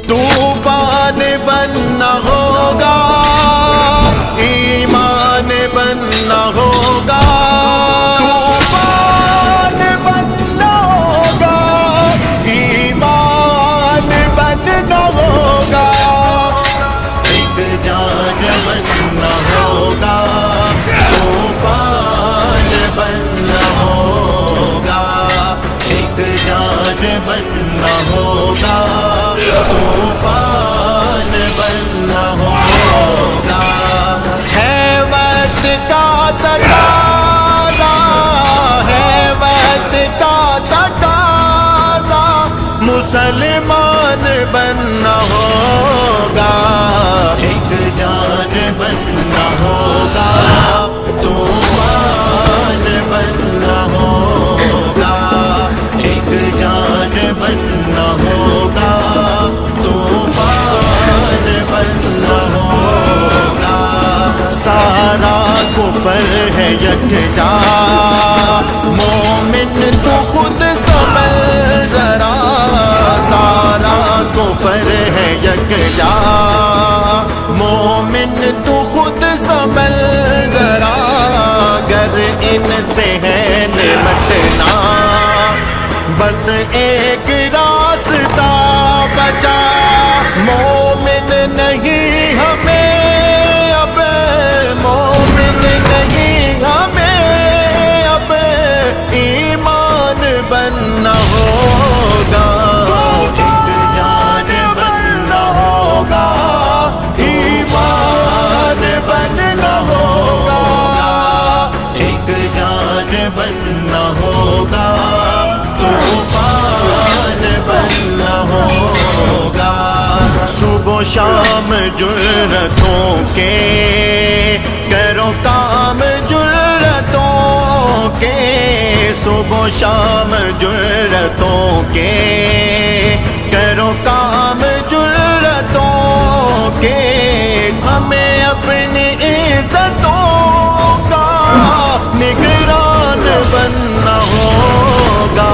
طوفان بننا ہوگا، ایمان بننا ہوگا، طوفان بننا ہوگا، ایمان بننا ہوگا، ایک جان بننا ہوگا، طوفان بننا ہوگا، ایک جان بننا ہوگا، طوفان بننا ہوگا، ہے وقت کا تقاضا، ہے وقت کا تقاضا، مسلمان بننا ہوگا، ایک جان بننا ہوگا، طوفان بننا ہوگا، ایک جان بننا ہوگا، طوفان بننا ہوگا، سارا کفر ہے یکجا، مومن تو خود سنبھل ذرا، سارا کفر ہے یکجا، مومن تو خود سنبھل ذرا، گر ان سے ہے نمٹنا، بس ایک راستہ بچا، مومن نہیں ہمیں اب، مومن نہیں ہمیں اب، ایمان بننا ہوگا، ایک جان بننا ہوگا، ایمان بننا ہوگا، ایک جان بننا ہوگا، طوفان بننا ہوگا، صبح و شام جرأتوں کے کرو کام، جرأتوں کے صبح و شام جرأتوں کے کرو کام، جرأتوں کے ہمیں اپنی عزتوں کا نگران بننا ہوگا،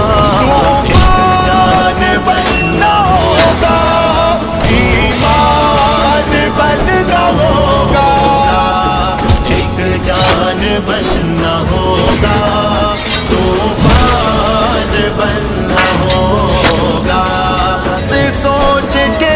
ایک جان بننا ہوگا، ایمان بننا ہوگا، ایک جان بننا ہوگا، طوفان بننا ہوگا، صرف سوچ کے